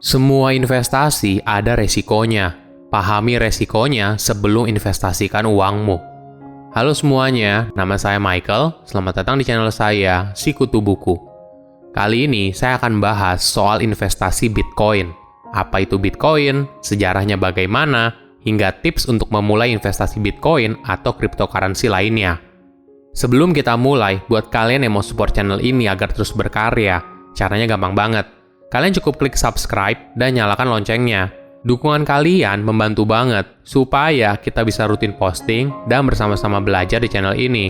Semua investasi ada resikonya. Pahami resikonya sebelum investasikan uangmu. Halo semuanya, nama saya Michael. Selamat datang di channel saya, Sikutu Buku. Kali ini saya akan bahas soal investasi Bitcoin. Apa itu Bitcoin, sejarahnya bagaimana, hingga tips untuk memulai investasi Bitcoin atau cryptocurrency lainnya. Sebelum kita mulai, buat kalian yang mau support channel ini agar terus berkarya, caranya gampang banget. Kalian cukup klik subscribe dan nyalakan loncengnya. Dukungan kalian membantu banget supaya kita bisa rutin posting dan bersama-sama belajar di channel ini.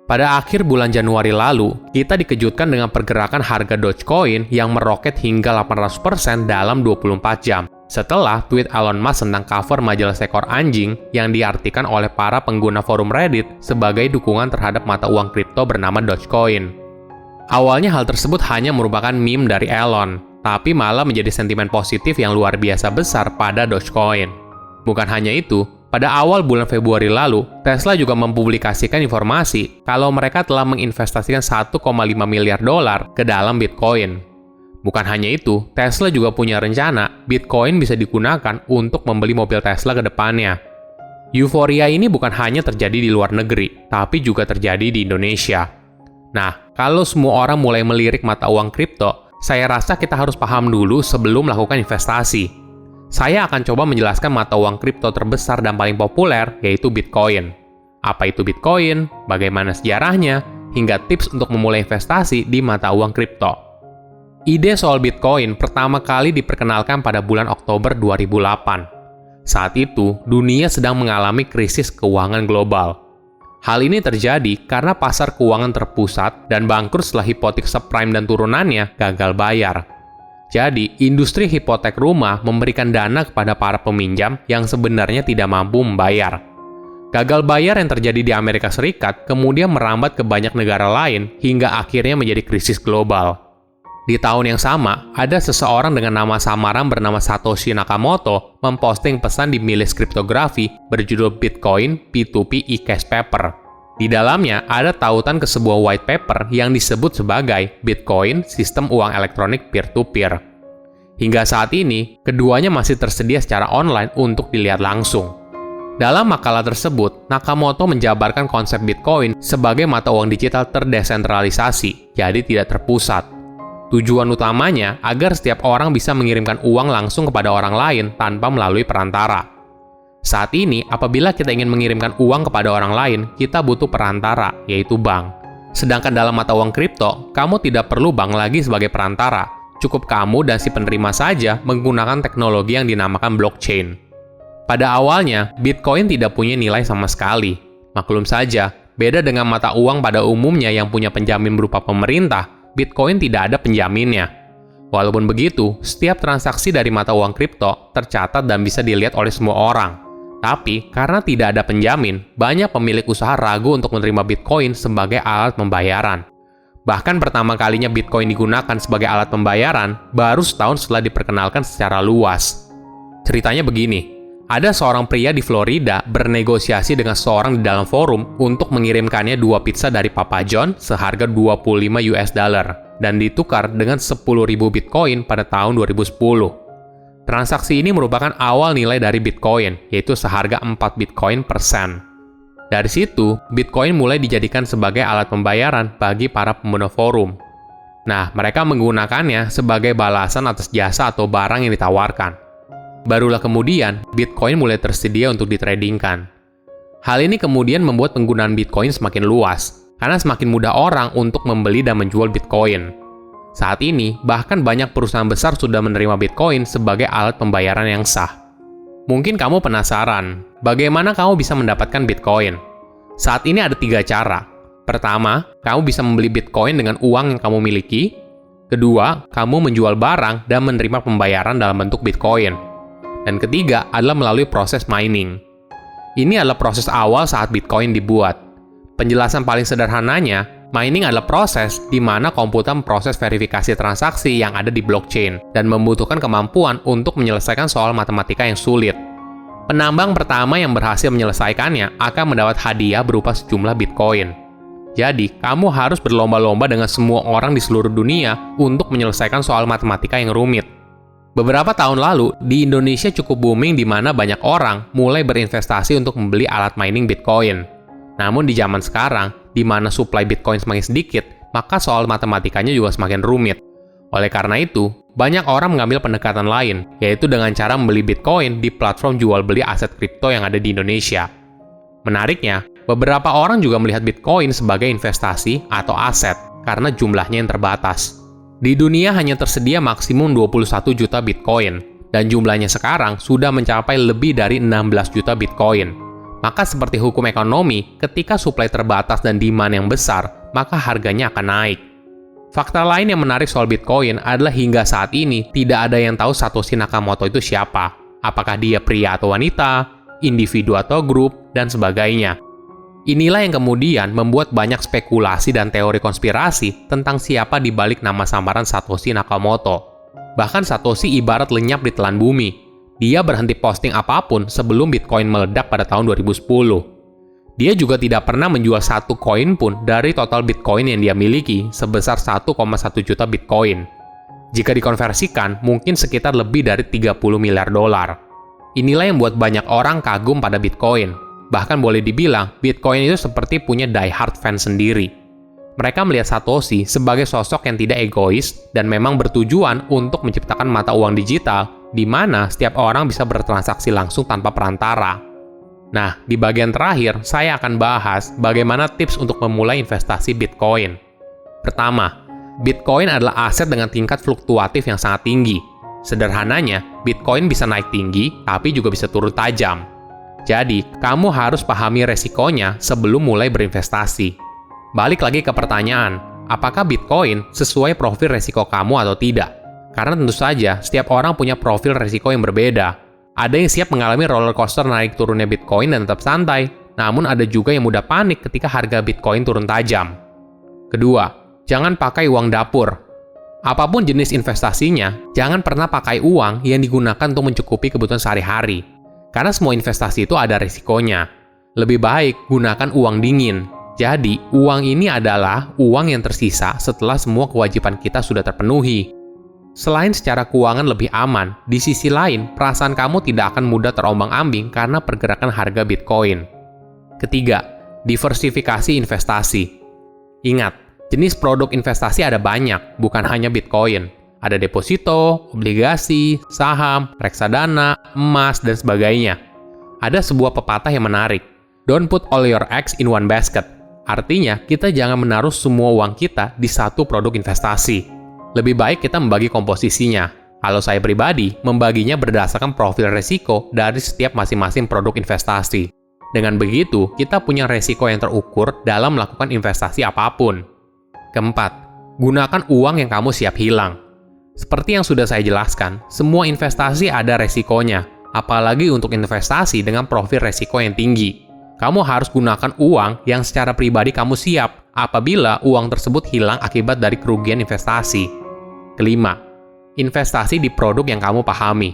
Pada akhir bulan Januari lalu, kita dikejutkan dengan pergerakan harga Dogecoin yang meroket hingga 800% dalam 24 jam. Setelah tweet Elon Musk tentang cover majalah seekor anjing yang diartikan oleh para pengguna forum Reddit sebagai dukungan terhadap mata uang kripto bernama Dogecoin. Awalnya hal tersebut hanya merupakan meme dari Elon, tapi malah menjadi sentimen positif yang luar biasa besar pada Dogecoin. Bukan hanya itu, pada awal bulan Februari lalu, Tesla juga mempublikasikan informasi kalau mereka telah menginvestasikan 1,5 miliar dolar ke dalam Bitcoin. Bukan hanya itu, Tesla juga punya rencana Bitcoin bisa digunakan untuk membeli mobil Tesla ke depannya. Euforia ini bukan hanya terjadi di luar negeri, tapi juga terjadi di Indonesia. Nah, kalau semua orang mulai melirik mata uang kripto, saya rasa kita harus paham dulu sebelum melakukan investasi. Saya akan coba menjelaskan mata uang kripto terbesar dan paling populer, yaitu Bitcoin. Apa itu Bitcoin, bagaimana sejarahnya, hingga tips untuk memulai investasi di mata uang kripto. Ide soal Bitcoin pertama kali diperkenalkan pada bulan Oktober 2008. Saat itu, dunia sedang mengalami krisis keuangan global. Hal ini terjadi karena pasar keuangan terpusat dan bangkrut setelah hipotek subprime dan turunannya gagal bayar. Jadi, industri hipotek rumah memberikan dana kepada para peminjam yang sebenarnya tidak mampu membayar. Gagal bayar yang terjadi di Amerika Serikat kemudian merambat ke banyak negara lain hingga akhirnya menjadi krisis global. Di tahun yang sama, ada seseorang dengan nama samaran bernama Satoshi Nakamoto memposting pesan di milis kriptografi berjudul Bitcoin P2P e-cash paper. Di dalamnya ada tautan ke sebuah white paper yang disebut sebagai Bitcoin Sistem Uang Elektronik Peer-to-Peer. Hingga saat ini, keduanya masih tersedia secara online untuk dilihat langsung. Dalam makalah tersebut, Nakamoto menjabarkan konsep Bitcoin sebagai mata uang digital terdesentralisasi, jadi tidak terpusat. Tujuan utamanya agar setiap orang bisa mengirimkan uang langsung kepada orang lain tanpa melalui perantara. Saat ini, apabila kita ingin mengirimkan uang kepada orang lain, kita butuh perantara, yaitu bank. Sedangkan dalam mata uang kripto, kamu tidak perlu bank lagi sebagai perantara. Cukup kamu dan si penerima saja menggunakan teknologi yang dinamakan blockchain. Pada awalnya, Bitcoin tidak punya nilai sama sekali. Maklum saja, beda dengan mata uang pada umumnya yang punya penjamin berupa pemerintah, Bitcoin tidak ada penjaminnya. Walaupun begitu, setiap transaksi dari mata uang kripto tercatat dan bisa dilihat oleh semua orang. Tapi, karena tidak ada penjamin, banyak pemilik usaha ragu untuk menerima Bitcoin sebagai alat pembayaran. Bahkan pertama kalinya Bitcoin digunakan sebagai alat pembayaran baru setahun setelah diperkenalkan secara luas. Ceritanya begini. Ada seorang pria di Florida bernegosiasi dengan seorang di dalam forum untuk mengirimkannya 2 pizza dari Papa John seharga $25 dan ditukar dengan 10.000 Bitcoin pada tahun 2010. Transaksi ini merupakan awal nilai dari Bitcoin, yaitu seharga 4 Bitcoin per sen. Dari situ, Bitcoin mulai dijadikan sebagai alat pembayaran bagi para pengguna forum. Nah, mereka menggunakannya sebagai balasan atas jasa atau barang yang ditawarkan. Barulah kemudian, Bitcoin mulai tersedia untuk ditradingkan. Hal ini kemudian membuat penggunaan Bitcoin semakin luas, karena semakin mudah orang untuk membeli dan menjual Bitcoin. Saat ini, bahkan banyak perusahaan besar sudah menerima Bitcoin sebagai alat pembayaran yang sah. Mungkin kamu penasaran, bagaimana kamu bisa mendapatkan Bitcoin? Saat ini ada 3 cara. Pertama, kamu bisa membeli Bitcoin dengan uang yang kamu miliki. Kedua, kamu menjual barang dan menerima pembayaran dalam bentuk Bitcoin. Dan ketiga adalah melalui proses mining. Ini adalah proses awal saat Bitcoin dibuat. Penjelasan paling sederhananya, mining adalah proses di mana komputer memproses verifikasi transaksi yang ada di blockchain dan membutuhkan kemampuan untuk menyelesaikan soal matematika yang sulit. Penambang pertama yang berhasil menyelesaikannya akan mendapat hadiah berupa sejumlah Bitcoin. Jadi, kamu harus berlomba-lomba dengan semua orang di seluruh dunia untuk menyelesaikan soal matematika yang rumit. Beberapa tahun lalu, di Indonesia cukup booming di mana banyak orang mulai berinvestasi untuk membeli alat mining Bitcoin. Namun di zaman sekarang, di mana supply Bitcoin semakin sedikit, maka soal matematikanya juga semakin rumit. Oleh karena itu, banyak orang mengambil pendekatan lain, yaitu dengan cara membeli Bitcoin di platform jual beli aset kripto yang ada di Indonesia. Menariknya, beberapa orang juga melihat Bitcoin sebagai investasi atau aset, karena jumlahnya yang terbatas. Di dunia hanya tersedia maksimum 21 juta Bitcoin, dan jumlahnya sekarang sudah mencapai lebih dari 16 juta Bitcoin. Maka seperti hukum ekonomi, ketika supply terbatas dan demand yang besar, maka harganya akan naik. Fakta lain yang menarik soal Bitcoin adalah hingga saat ini tidak ada yang tahu Satoshi Nakamoto itu siapa. Apakah dia pria atau wanita, individu atau grup, dan sebagainya. Inilah yang kemudian membuat banyak spekulasi dan teori konspirasi tentang siapa di balik nama samaran Satoshi Nakamoto. Bahkan Satoshi ibarat lenyap di telan bumi. Dia berhenti posting apapun sebelum Bitcoin meledak pada tahun 2010. Dia juga tidak pernah menjual satu koin pun dari total Bitcoin yang dia miliki sebesar 1,1 juta Bitcoin. Jika dikonversikan, mungkin sekitar lebih dari 30 miliar dolar. Inilah yang membuat banyak orang kagum pada Bitcoin. Bahkan boleh dibilang, Bitcoin itu seperti punya die-hard fans sendiri. Mereka melihat Satoshi sebagai sosok yang tidak egois dan memang bertujuan untuk menciptakan mata uang digital di mana setiap orang bisa bertransaksi langsung tanpa perantara. Nah, di bagian terakhir, saya akan bahas bagaimana tips untuk memulai investasi Bitcoin. Pertama, Bitcoin adalah aset dengan tingkat fluktuatif yang sangat tinggi. Sederhananya, Bitcoin bisa naik tinggi, tapi juga bisa turun tajam. Jadi, kamu harus pahami resikonya sebelum mulai berinvestasi. Balik lagi ke pertanyaan, apakah Bitcoin sesuai profil resiko kamu atau tidak? Karena tentu saja, setiap orang punya profil resiko yang berbeda. Ada yang siap mengalami roller coaster naik turunnya Bitcoin dan tetap santai, namun ada juga yang mudah panik ketika harga Bitcoin turun tajam. Kedua, jangan pakai uang dapur. Apapun jenis investasinya, jangan pernah pakai uang yang digunakan untuk mencukupi kebutuhan sehari-hari. Karena semua investasi itu ada risikonya. Lebih baik gunakan uang dingin. Jadi, uang ini adalah uang yang tersisa setelah semua kewajiban kita sudah terpenuhi. Selain secara keuangan lebih aman, di sisi lain, perasaan kamu tidak akan mudah terombang-ambing karena pergerakan harga Bitcoin. Ketiga, diversifikasi investasi. Ingat, jenis produk investasi ada banyak, bukan hanya Bitcoin. Ada deposito, obligasi, saham, reksadana, emas, dan sebagainya. Ada sebuah pepatah yang menarik. Don't put all your eggs in one basket. Artinya, kita jangan menaruh semua uang kita di satu produk investasi. Lebih baik kita membagi komposisinya. Kalau saya pribadi, membaginya berdasarkan profil resiko dari setiap masing-masing produk investasi. Dengan begitu, kita punya resiko yang terukur dalam melakukan investasi apapun. Keempat, gunakan uang yang kamu siap hilang. Seperti yang sudah saya jelaskan, semua investasi ada resikonya, apalagi untuk investasi dengan profil resiko yang tinggi. Kamu harus gunakan uang yang secara pribadi kamu siap apabila uang tersebut hilang akibat dari kerugian investasi. Kelima, investasi di produk yang kamu pahami.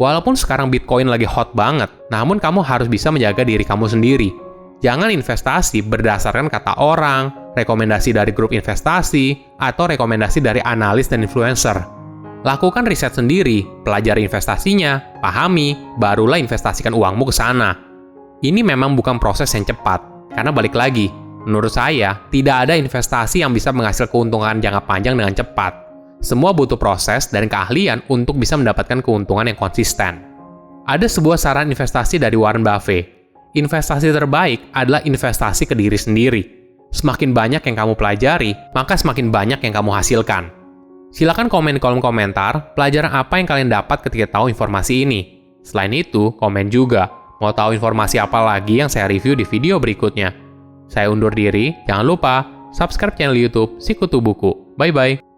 Walaupun sekarang Bitcoin lagi hot banget, namun kamu harus bisa menjaga diri kamu sendiri. Jangan investasi berdasarkan kata orang, rekomendasi dari grup investasi, atau rekomendasi dari analis dan influencer. Lakukan riset sendiri, pelajari investasinya, pahami, barulah investasikan uangmu ke sana. Ini memang bukan proses yang cepat, karena balik lagi, menurut saya, tidak ada investasi yang bisa menghasilkan keuntungan jangka panjang dengan cepat. Semua butuh proses dan keahlian untuk bisa mendapatkan keuntungan yang konsisten. Ada sebuah saran investasi dari Warren Buffett. Investasi terbaik adalah investasi ke diri sendiri. Semakin banyak yang kamu pelajari, maka semakin banyak yang kamu hasilkan. Silakan komen di kolom komentar pelajaran apa yang kalian dapat ketika tahu informasi ini. Selain itu, komen juga mau tahu informasi apa lagi yang saya review di video berikutnya. Saya undur diri, jangan lupa subscribe channel YouTube Sikutu Buku. Bye-bye.